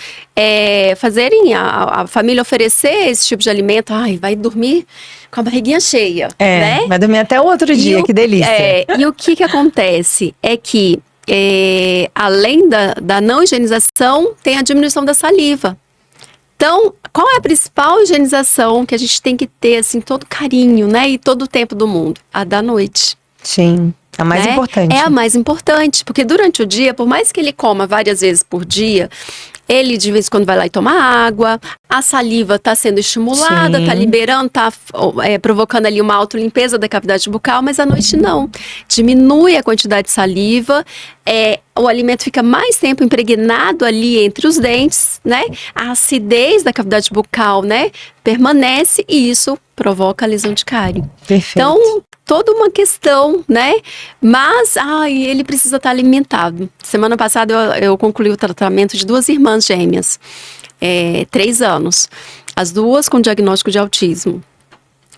fazerem, a família oferecer esse tipo de alimento. Ai, vai dormir com a barriguinha cheia, né? Vai dormir até o outro dia, que delícia. E o que acontece é que, além da não higienização, tem a diminuição da saliva. Então, qual é a principal higienização que a gente tem que ter, assim, todo carinho, né? E todo o tempo do mundo? A da noite. Sim, a mais importante. É a mais importante, porque durante o dia, por mais que ele coma várias vezes por dia, ele de vez em quando vai lá e toma água, a saliva está sendo estimulada, está liberando, está provocando ali uma autolimpeza da cavidade bucal, mas à noite não. Diminui a quantidade de saliva, o alimento fica mais tempo impregnado ali entre os dentes, né? A acidez da cavidade bucal, né, permanece e isso provoca a lesão de cárie. Perfeito. Então, toda uma questão, né? Mas, ele precisa estar alimentado. Semana passada eu concluí o tratamento de 2 irmãs gêmeas, 3 anos. As 2 com diagnóstico de autismo.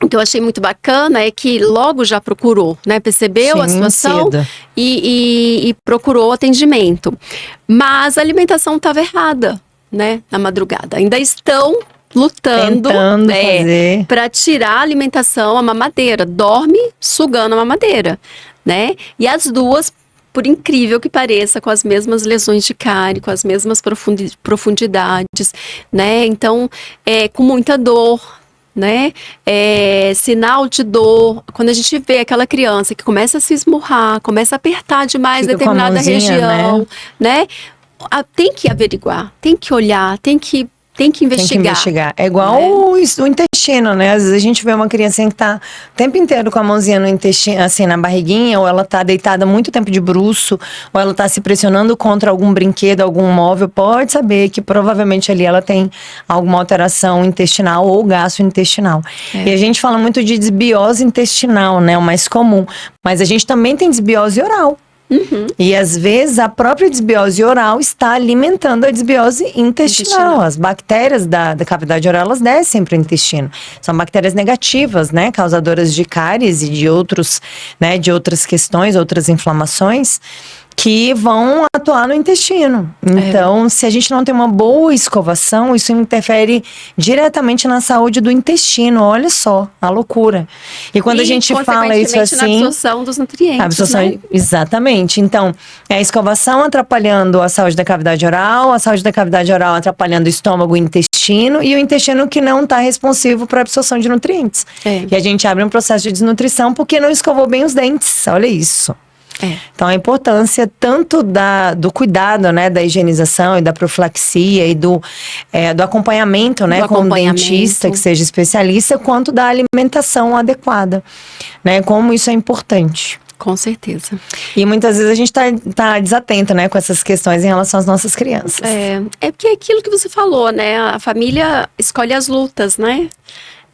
O que eu achei muito bacana é que logo já procurou, né? Percebeu a situação e procurou atendimento. Mas a alimentação estava errada, né? Na madrugada. Ainda estão lutando para tirar a alimentação, a mamadeira. Dorme sugando a mamadeira, né? E as 2, por incrível que pareça, com as mesmas lesões de cárie, com as mesmas profundidades, né? Então, com muita dor, né? Sinal de dor. Quando a gente vê aquela criança que começa a se esmurrar, começa a apertar demais determinada região, né? Tem que averiguar, tem que olhar, tem que investigar. É igual o intestino, né? Às vezes a gente vê uma criancinha que tá o tempo inteiro com a mãozinha no intestino, assim, na barriguinha, ou ela tá deitada muito tempo de bruço, ou ela tá se pressionando contra algum brinquedo, algum móvel, pode saber que provavelmente ali ela tem alguma alteração intestinal ou gastrointestinal. E a gente fala muito de desbiose intestinal, né? O mais comum. Mas a gente também tem desbiose oral. E às vezes a própria desbiose oral está alimentando a desbiose intestinal. As bactérias da cavidade oral, elas descem para o intestino. São bactérias negativas, né? Causadoras de cáries e de outros, né? De outras questões, outras inflamações, que vão atuar no intestino. Então, se a gente não tem uma boa escovação, isso interfere diretamente na saúde do intestino. Olha só, a loucura. E quando a gente fala isso assim... na absorção dos nutrientes, absorção, né? Exatamente. Então, a escovação atrapalhando a saúde da cavidade oral, a saúde da cavidade oral atrapalhando o estômago e o intestino, e o intestino que não está responsivo para a absorção de nutrientes. E a gente abre um processo de desnutrição porque não escovou bem os dentes. Olha isso. Então, a importância tanto do cuidado, né, da higienização e da profilaxia e do acompanhamento, né, com o dentista que seja especialista, quanto da alimentação adequada, né, como isso é importante. Com certeza. E muitas vezes a gente tá desatenta, né, com essas questões em relação às nossas crianças. É porque é aquilo que você falou, né? A família escolhe as lutas, né?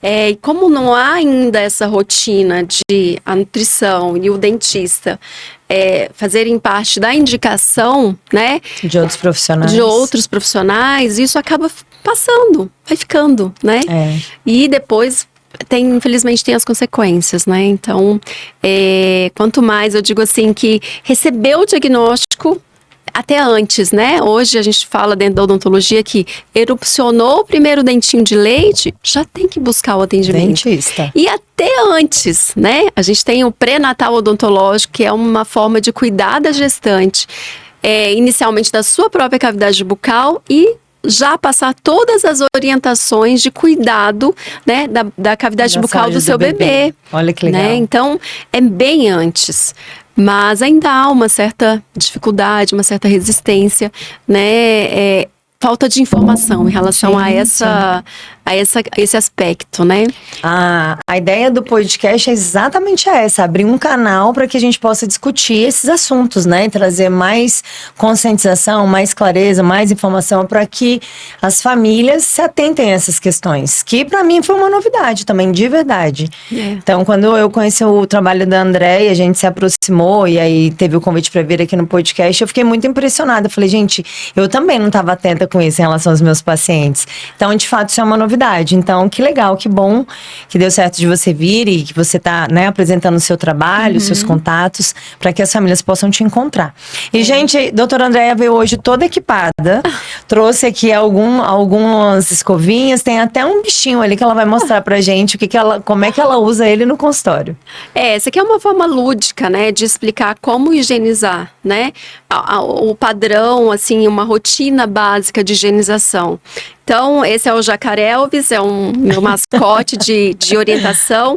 E como não há ainda essa rotina de a nutrição e o dentista fazerem parte da indicação, né? De outros profissionais. De outros profissionais, isso acaba passando, vai ficando, né? E depois infelizmente tem as consequências, né? Então, quanto mais eu digo assim que receber o diagnóstico até antes, né? Hoje a gente fala dentro da odontologia que erupcionou o primeiro dentinho de leite, já tem que buscar o atendimento. Dentista. E até antes, né? A gente tem o pré-natal odontológico, que é uma forma de cuidar da gestante, inicialmente da sua própria cavidade bucal e já passar todas as orientações de cuidado, né, da cavidade bucal do seu bebê. Olha que legal. Né? Então, é bem antes. Mas ainda há uma certa dificuldade, uma certa resistência, né? Falta de informação em relação a esse aspecto, né? A ideia do podcast é exatamente essa, abrir um canal para que a gente possa discutir esses assuntos, né? E trazer mais conscientização, mais clareza, mais informação para que as famílias se atentem a essas questões, que para mim foi uma novidade também, de verdade. Então, quando eu conheci o trabalho da Andréia, a gente se aproximou e aí teve o convite para vir aqui no podcast, eu fiquei muito impressionada. Eu falei, gente, eu também não estava atenta com isso em relação aos meus pacientes. Então, de fato, isso é uma novidade. Então, que legal, que bom que deu certo de você vir e que você está, né, apresentando o seu trabalho, os seus contatos, para que as famílias possam te encontrar. E, gente, doutora Andréia veio hoje toda equipada, trouxe aqui algumas escovinhas, tem até um bichinho ali que ela vai mostrar pra gente como é que ela usa ele no consultório. Essa aqui é uma forma lúdica, né, de explicar como higienizar, né, o padrão, assim, uma rotina básica de higienização. Então, esse é o Jacaré Elvis, é meu mascote de orientação.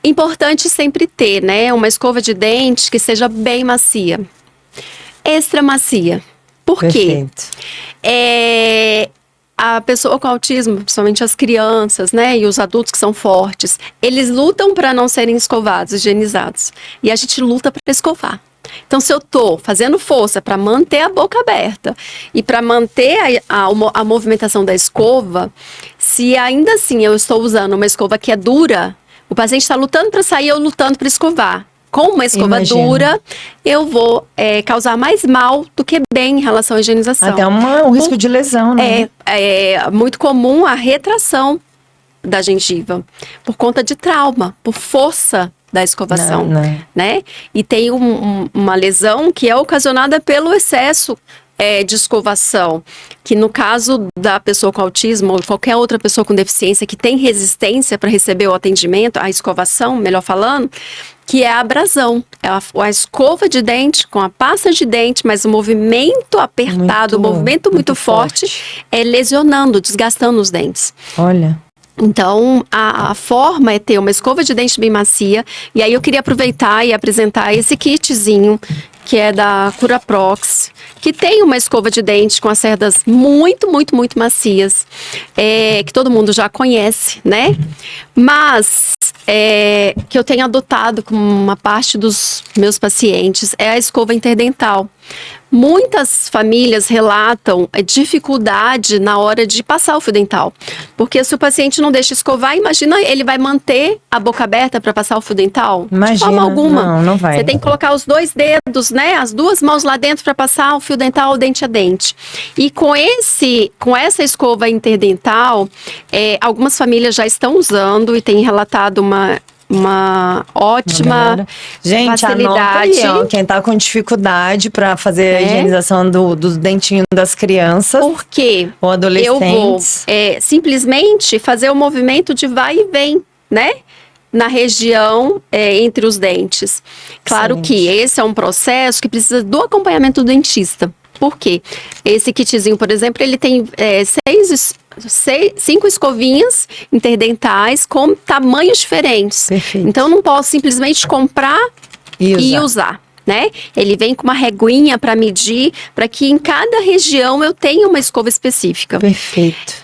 Importante sempre ter, né, uma escova de dente que seja bem macia. Extra macia. Por quê? A pessoa com autismo, principalmente as crianças, né, e os adultos que são fortes, eles lutam para não serem escovados, higienizados. E a gente luta para escovar. Então, se eu tô fazendo força para manter a boca aberta e para manter a movimentação da escova, se ainda assim eu estou usando uma escova que é dura, o paciente está lutando para sair, eu lutando para escovar. Com uma escova dura, eu vou causar mais mal do que bem em relação à higienização. Até um risco de lesão, né? É muito comum a retração da gengiva por conta de trauma, por força da escovação, né? E tem uma lesão que é ocasionada pelo excesso de escovação, que no caso da pessoa com autismo ou qualquer outra pessoa com deficiência que tem resistência para receber o atendimento, a escovação, melhor falando, que é a abrasão. É a escova de dente com a pasta de dente, mas o movimento apertado, o movimento muito forte, lesionando, desgastando os dentes. Olha. Então, a forma é ter uma escova de dente bem macia. E aí eu queria aproveitar e apresentar esse kitzinho, que é da Curaprox, que tem uma escova de dente com as cerdas muito, muito, muito macias, que todo mundo já conhece, né? Mas que eu tenho adotado como uma parte dos meus pacientes é a escova interdental. Muitas famílias relatam dificuldade na hora de passar o fio dental. Porque se o paciente não deixa escovar, imagina, ele vai manter a boca aberta para passar o fio dental? Imagina, de forma alguma. Não vai. Você tem que colocar os dois dedos, né? As duas mãos lá dentro para passar o fio dental dente a dente. E com essa escova interdental, algumas famílias já estão usando e têm relatado uma ótima gente, facilidade. Anota aí, ó, quem tá com dificuldade para fazer a higienização dos dentinhos das crianças. Por quê? Ou adolescentes. Eu vou simplesmente fazer o movimento de vai e vem, né? Na região entre os dentes. Claro que esse é um processo que precisa do acompanhamento do dentista. Por quê? Esse kitzinho, por exemplo, ele tem 5 escovinhas interdentais com tamanhos diferentes. Perfeito. Então, não posso simplesmente comprar e usar. né? Ele vem com uma reguinha para medir, para que em cada região eu tenha uma escova específica. Perfeito.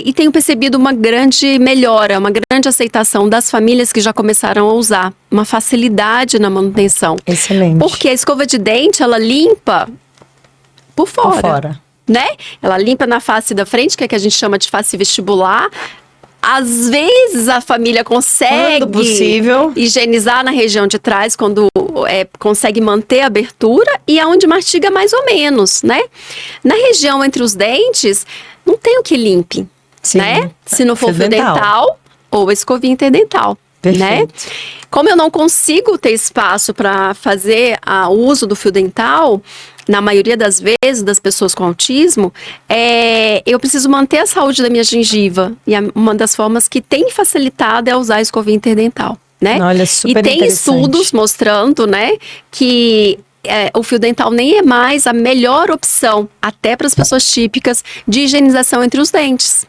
E tenho percebido uma grande melhora, uma grande aceitação das famílias que já começaram a usar. Uma facilidade na manutenção. Excelente. Porque a escova de dente, ela limpa por fora. Por fora. Né? Ela limpa na face da frente, que é que a gente chama de face vestibular. Às vezes a família consegue quando possível higienizar na região de trás, quando consegue manter a abertura, e aonde mastiga mais ou menos, né? Na região entre os dentes, não tem o que limpe, Sim. né? Se não for fio dental ou escovinha interdental. Né? Como eu não consigo ter espaço para fazer o uso do fio dental, na maioria das vezes, das pessoas com autismo, eu preciso manter a saúde da minha gengiva. E uma das formas que tem facilitado é usar a escovinha interdental, né? Olha, super e tem estudos mostrando, né, que o fio dental nem é mais a melhor opção, até para as pessoas típicas, de higienização entre os dentes.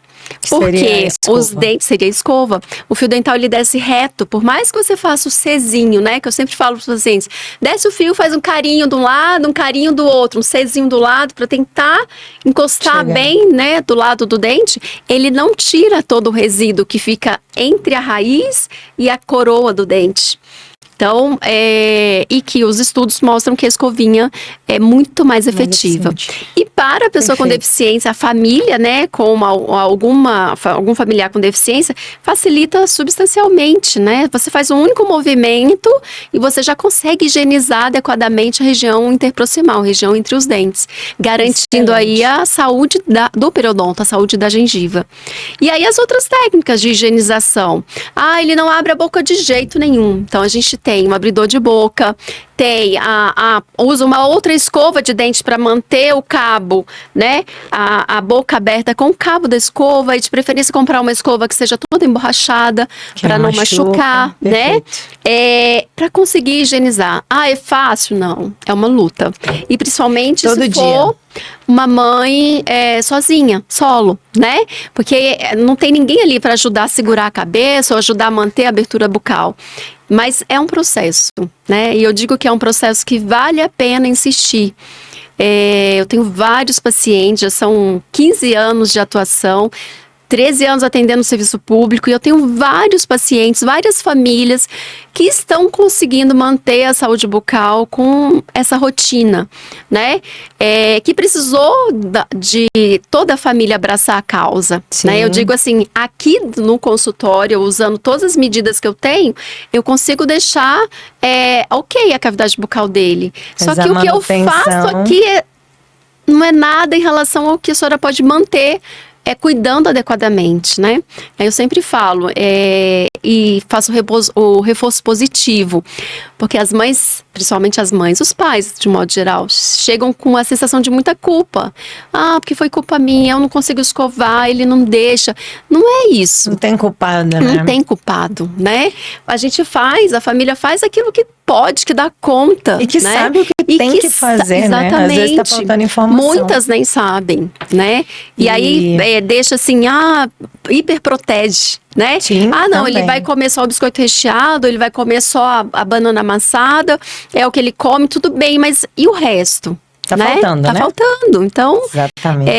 Porque os dentes seria a escova. O fio dental ele desce reto, por mais que você faça o Czinho, né? Que eu sempre falo para os pacientes: desce o fio, faz um carinho de um lado, um carinho do outro, um Czinho do lado, para tentar encostar bem, né, do lado do dente. Ele não tira todo o resíduo que fica entre a raiz e a coroa do dente. Então, e que os estudos mostram que a escovinha é muito mais efetiva. E para a pessoa com deficiência, a família, né, com algum familiar com deficiência, facilita substancialmente, né? Você faz um único movimento e você já consegue higienizar adequadamente a região interproximal, a região entre os dentes, garantindo aí a saúde do periodonto, a saúde da gengiva. E aí as outras técnicas de higienização. Ele não abre a boca de jeito nenhum. Então, a gente tem um abridor de boca, usa uma outra escova de dente para manter o cabo, né? A boca aberta com o cabo da escova, e de preferência comprar uma escova que seja toda emborrachada para não machucar, né? Para conseguir higienizar. É fácil? Não. É uma luta. E principalmente se for uma mãe sozinha, solo, né? Porque não tem ninguém ali para ajudar a segurar a cabeça ou ajudar a manter a abertura bucal. Mas é um processo, né? E eu digo que é um processo que vale a pena insistir. Eu tenho vários pacientes, já são 15 anos de atuação, 13 anos atendendo o serviço público, e eu tenho vários pacientes, várias famílias que estão conseguindo manter a saúde bucal com essa rotina, né? Que precisou de toda a família abraçar a causa, né? Eu digo assim, aqui no consultório, usando todas as medidas que eu tenho, eu consigo deixar ok a cavidade bucal dele. Só que o que eu faço aqui não é nada em relação ao que a senhora pode manter cuidando adequadamente, né? Eu sempre falo e faço o reforço positivo, porque as mães, principalmente as mães, os pais, de modo geral, chegam com a sensação de muita culpa. Porque foi culpa minha, eu não consigo escovar, ele não deixa. Não é isso. Não tem culpado, né? Não tem culpado, né? A família faz aquilo que pode, que dá conta. E que sabe o que tem que fazer, exatamente, né? Às vezes tá faltando informação. Muitas nem sabem, né? E aí deixa assim, hiperprotege, né? Sim, não, também. ele vai comer só o biscoito recheado, ele vai comer só a banana amassada, é o que ele come, tudo bem, mas e o resto? Tá faltando, né? Tá faltando. Então, exatamente.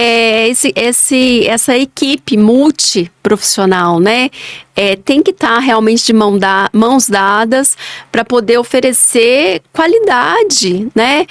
Essa equipe multiprofissional, né? Tem que estar realmente de mãos dadas para poder oferecer qualidade, né?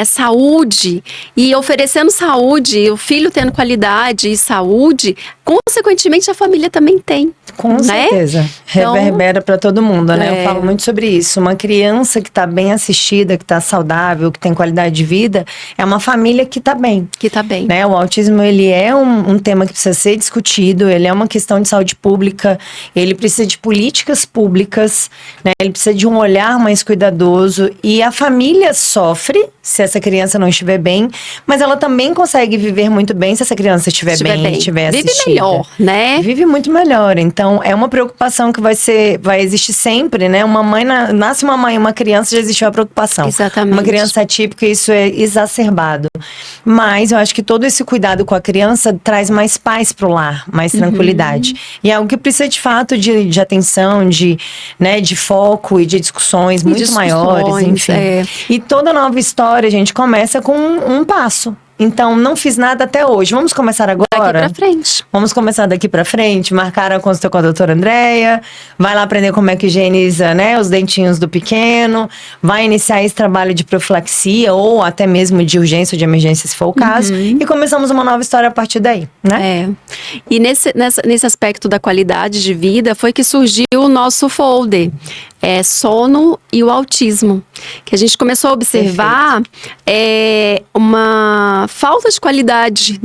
Saúde. E oferecendo saúde, o filho tendo qualidade e saúde, consequentemente a família também tem. Com certeza. Reverbera para todo mundo, né? Eu falo muito sobre isso. Uma criança que está bem assistida, que está saudável, que tem qualidade de vida, é uma família que está bem. Que está bem. Né? O autismo, ele é um tema que precisa ser discutido, ele é uma questão de saúde pública, ele precisa de políticas públicas, né? Ele precisa de um olhar mais cuidadoso, e a família sofre se essa criança não estiver bem, mas ela também consegue viver muito bem se essa criança estiver bem. Estiver assistida. Vive melhor, né? Vive muito melhor. Então, é uma preocupação que vai existir sempre, né? Uma mãe, nasce uma mãe, uma criança, já existe uma preocupação. Exatamente. Uma criança atípica, isso é exacerbado. Mas eu acho que todo esse cuidado com a criança traz mais paz pro lar, mais tranquilidade. tranquilidade. E é algo que precisa, de fato, de atenção, de foco e de discussões muito maiores, enfim. E toda nova história, gente, começa com um passo. Então, não fiz nada até hoje. Vamos começar agora? Daqui pra frente. Vamos começar daqui pra frente. Marcar a consulta com a doutora Andréia. Vai lá aprender como é que higieniza, os dentinhos do pequeno. Vai iniciar esse trabalho de profilaxia ou até mesmo de urgência ou de emergência, se for o caso. E começamos uma nova história a partir daí, né? E nesse aspecto da qualidade de vida foi que surgiu o nosso folder. Sono e o autismo. Que a gente começou a observar uma falta de qualidade,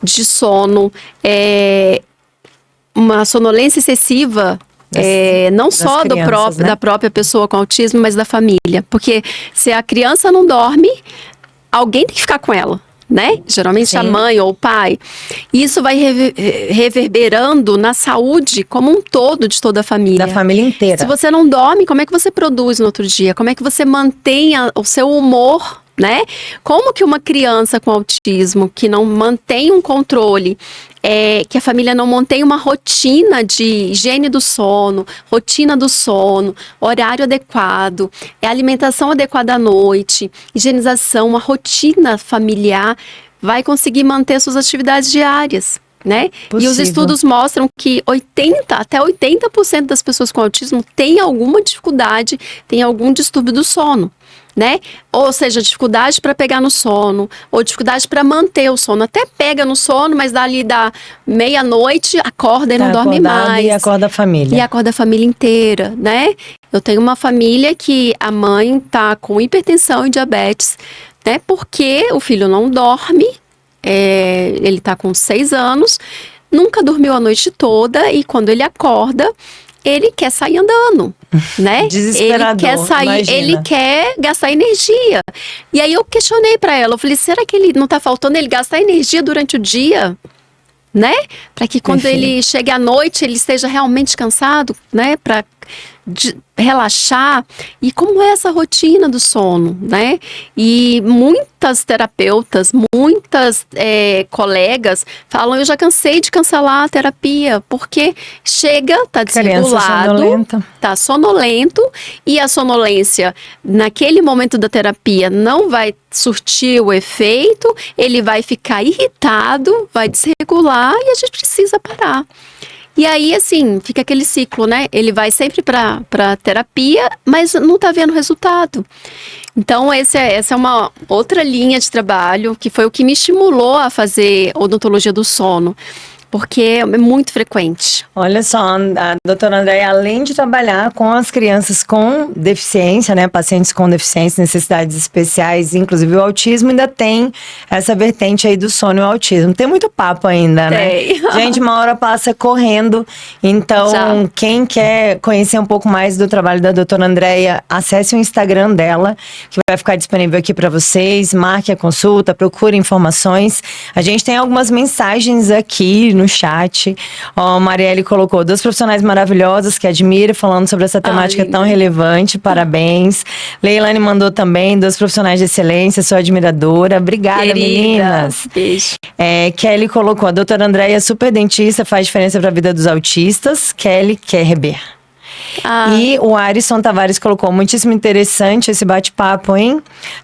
de sono, uma sonolência excessiva, não só da própria pessoa com autismo, mas da família. Porque se a criança não dorme, alguém tem que ficar com ela. Geralmente a mãe ou o pai. Isso vai reverberando na saúde como um todo de toda a família. Da família inteira. Se você não dorme, como é que você produz no outro dia? Como é que você mantém o seu humor? Como que uma criança com autismo que não mantém um controle, que a família não mantém uma rotina de higiene do sono, rotina do sono, horário adequado, alimentação adequada à noite, higienização, uma rotina familiar, vai conseguir manter suas atividades diárias. E os estudos mostram que até 80% das pessoas com autismo têm alguma dificuldade, têm algum distúrbio do sono. Ou seja, dificuldade para pegar no sono, ou dificuldade para manter o sono. Até pega no sono, mas dali da meia-noite, acorda e não dorme mais. E acorda a família. E acorda a família inteira, Eu tenho uma família que a mãe tá com hipertensão e diabetes, porque o filho não dorme, ele tá com 6 anos, nunca dormiu a noite toda e quando ele acorda, ele quer sair andando, Desesperador, ele quer sair, imagina. ele quer gastar energia. E aí eu questionei pra ela, eu falei, será que ele não tá faltando ele gastar energia durante o dia? Para que quando ele chegue à noite, ele esteja realmente cansado, para relaxar. E como é essa rotina do sono, E muitas terapeutas, muitas colegas falam, eu já cansei de cancelar a terapia, porque tá desregulado, tá sonolento, e a sonolência, naquele momento da terapia, não vai surtir o efeito, ele vai ficar irritado, vai desregular e a gente precisa parar. E aí, assim, fica aquele ciclo, Ele vai sempre pra terapia, mas não tá vendo resultado. Então, essa é uma outra linha de trabalho, que foi o que me estimulou a fazer odontologia do sono. Porque é muito frequente. Olha só, a doutora Andréia, além de trabalhar com as crianças com deficiência, pacientes com deficiência, necessidades especiais, inclusive o autismo, ainda tem essa vertente aí do sono e o autismo. Tem muito papo ainda, Tem. Gente, uma hora passa correndo. Então, quem quer conhecer um pouco mais do trabalho da doutora Andréia, acesse o Instagram dela, que vai ficar disponível aqui para vocês. Marque a consulta, procure informações. A gente tem algumas mensagens aqui no chat. A Marielle colocou 2 profissionais maravilhosas que admiro, falando sobre essa temática tão relevante. Parabéns. Leilane mandou também 2 profissionais de excelência, sou admiradora. Obrigada, querida, meninas. Beijo. Kelly colocou, a doutora Andréia é super dentista, faz diferença para a vida dos autistas. Kelly Kerber. E o Arisson Tavares colocou, muitíssimo interessante esse bate-papo, hein?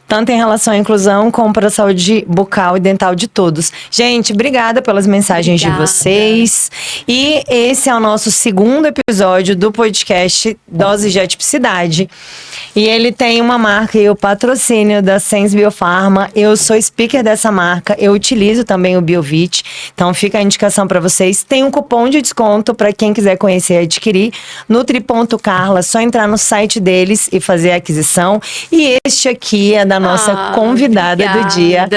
Tanto em relação à inclusão como para a saúde bucal e dental de todos. Gente, obrigada pelas mensagens de vocês. E esse é o nosso segundo episódio do podcast Doses de Atipicidade. E ele tem uma marca e o patrocínio da Sens Biofarma. Eu sou speaker dessa marca, eu utilizo também o Biovit. Então fica a indicação para vocês. Tem um cupom de desconto para quem quiser conhecer e adquirir. Nutri.carla, só entrar no site deles e fazer a aquisição. E este aqui é da nossa convidada do dia.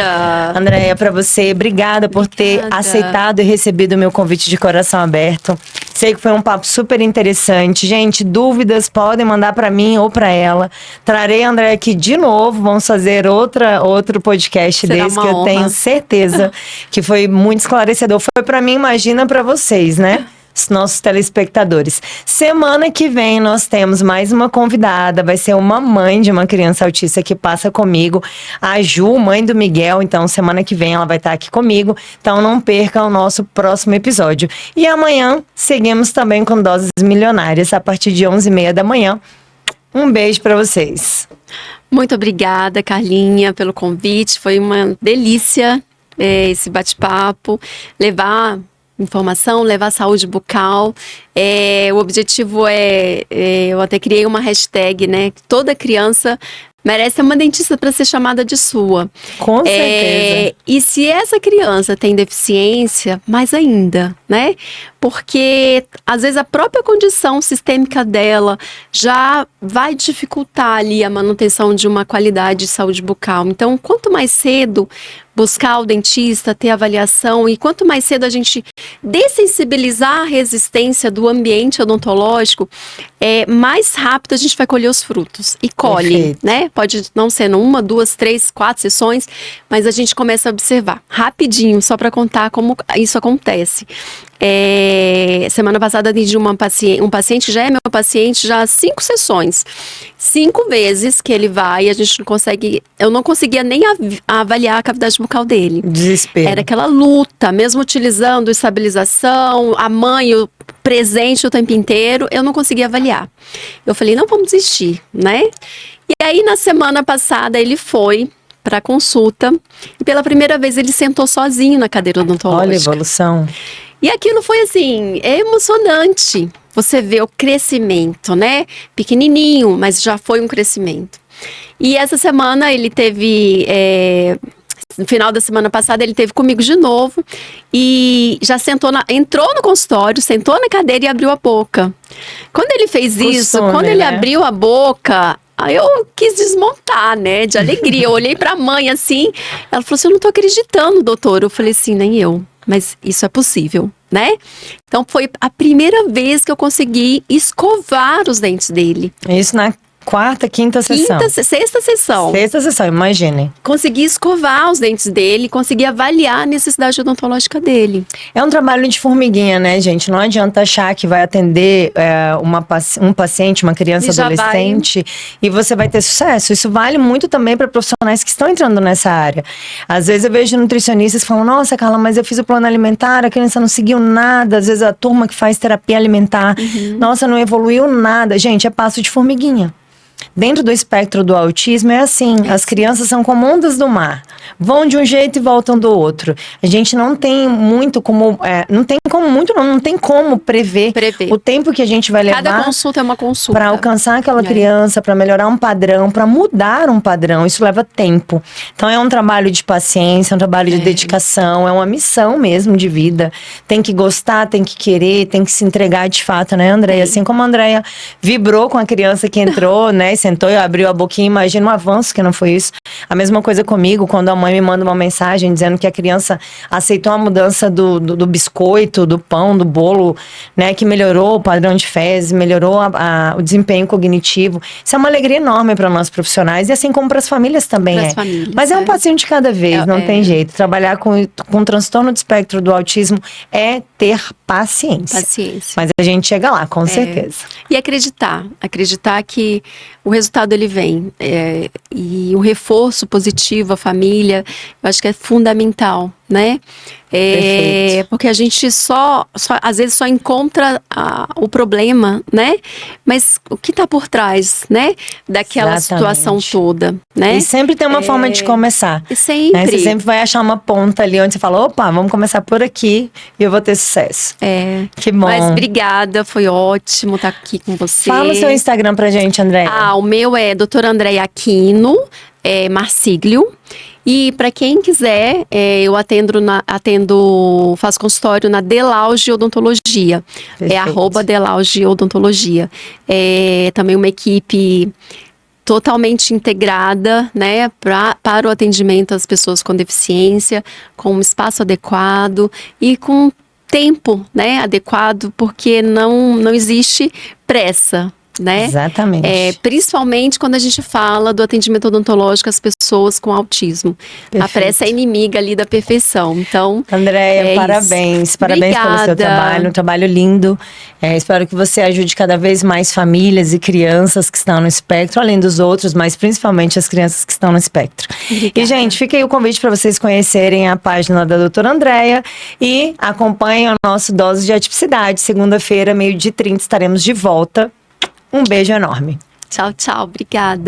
Andréia, para você, obrigada por ter aceitado e recebido o meu convite de coração aberto. Sei que foi um papo super interessante. Gente, dúvidas podem mandar para mim ou para ela. Trarei a Andréia aqui de novo. Vamos fazer outro podcast desse que eu tenho certeza que foi muito esclarecedor. Foi para mim, imagina para vocês, os nossos telespectadores. Semana que vem nós temos mais uma convidada, vai ser uma mãe de uma criança autista que passa comigo, a Ju, mãe do Miguel. Então semana que vem ela vai estar aqui comigo, então não perca o nosso próximo episódio. E amanhã seguimos também com Doses Milionárias a partir de 11h30 da manhã. Um beijo para vocês. Muito obrigada, Carlinha, pelo convite. Foi uma delícia esse bate-papo. Levar informação, levar saúde bucal. O objetivo eu até criei uma hashtag, né? Toda criança merece uma dentista para ser chamada de sua. Com certeza. E se essa criança tem deficiência, mais ainda, né? Porque às vezes a própria condição sistêmica dela já vai dificultar ali a manutenção de uma qualidade de saúde bucal. Então, quanto mais cedo buscar o dentista, ter avaliação, e quanto mais cedo a gente dessensibilizar a resistência do ambiente odontológico, mais rápido a gente vai colher os frutos. E colhe, Perfeito. né? Pode não ser numa, 2, 3, 4 sessões, mas a gente começa a observar rapidinho, só para contar como isso acontece. Semana passada atendi um paciente que já é meu paciente já há 5 sessões. 5 vezes que ele vai, a gente não consegue, eu não conseguia nem avaliar a cavidade bucal dele. Desespero. Era aquela luta, mesmo utilizando estabilização, a mãe, o presente o tempo inteiro, eu não conseguia avaliar. Eu falei, não vamos desistir, né? E aí na semana passada ele foi para consulta e pela primeira vez ele sentou sozinho na cadeira odontológica. Olha a evolução. E aquilo foi assim, emocionante. Você vê o crescimento, né? Pequenininho, mas já foi um crescimento. E essa semana ele teve, no final da semana passada, ele teve comigo de novo e já entrou no consultório, sentou na cadeira e abriu a boca. Quando ele fez isso, quando ele abriu a boca, aí eu quis desmontar, né, de alegria. Eu olhei pra mãe assim, ela falou assim, eu não tô acreditando, doutor. Eu falei assim, nem eu. Mas isso é possível, né? Então foi a primeira vez que eu consegui escovar os dentes dele. Isso na quarta, quinta sessão. Sexta sessão. Sexta sessão, imaginem. Consegui escovar os dentes dele, consegui avaliar a necessidade odontológica dele. É um trabalho de formiguinha, né, gente? Não adianta achar que vai atender um paciente, uma criança, adolescente, e você vai ter sucesso. Isso vale muito também para profissionais que estão entrando nessa área. Às vezes eu vejo nutricionistas que falam, nossa, Carla, mas eu fiz o plano alimentar, a criança não seguiu nada. Às vezes a turma que faz terapia alimentar, nossa, não evoluiu nada. Gente, é passo de formiguinha. Dentro do espectro do autismo é assim, as crianças são como ondas do mar, vão de um jeito e voltam do outro. A gente não tem muito como, não tem como prever o tempo que a gente vai levar. Cada consulta é uma consulta. Para alcançar aquela criança, para melhorar um padrão, para mudar um padrão, isso leva tempo. Então é um trabalho de paciência, é um trabalho de dedicação, é uma missão mesmo de vida. Tem que gostar, tem que querer, tem que se entregar de fato, né, Andréia? Assim como a Andréia vibrou com a criança que entrou, né, e sentou e abriu a boquinha, imagina um avanço que não foi isso. A mesma coisa comigo, quando a mãe me manda uma mensagem dizendo que a criança aceitou a mudança do biscoito, do pão, do bolo, né, que melhorou o padrão de fezes, melhorou o desempenho cognitivo. Isso é uma alegria enorme para nós profissionais e assim como para as famílias também Mas é um passinho de cada vez, não tem jeito. Trabalhar com transtorno do espectro do autismo é ter paciência. Mas a gente chega lá, com certeza. E acreditar que o resultado ele vem. E o reforço positivo à família, eu acho que é fundamental, né? Porque a gente às vezes só encontra o problema, né? Mas o que está por trás, né? Daquela situação toda, né? E sempre tem uma forma de começar. Sempre. Né? Você sempre vai achar uma ponta ali onde você fala, opa, vamos começar por aqui e eu vou ter sucesso. Que bom. Mas obrigada, foi ótimo estar aqui com você. Fala o seu Instagram pra gente, Andréia. O meu é doutora Andréia Aquino, Marsiglio. E para quem quiser, eu faço consultório na Delauge Odontologia. Perfeito. @Delauge Odontologia. Também uma equipe totalmente integrada, né, para o atendimento às pessoas com deficiência, com um espaço adequado e com tempo, né, adequado, porque não existe pressa. né? Exatamente. Principalmente quando a gente fala do atendimento odontológico às pessoas com autismo. Perfeito. A pressa é inimiga ali da perfeição. Então, Andréia, é parabéns. isso. Parabéns pelo seu Obrigada. trabalho, um trabalho lindo. Espero que você ajude cada vez mais famílias e crianças que estão no espectro, além dos outros, mas principalmente as crianças que estão no espectro. Obrigada. E, gente, fica aí o convite para vocês conhecerem a página da doutora Andréia e acompanhem o nosso Dose de Atipicidade. Segunda-feira, 12h30, estaremos de volta. Um beijo enorme. Tchau, tchau. Obrigada.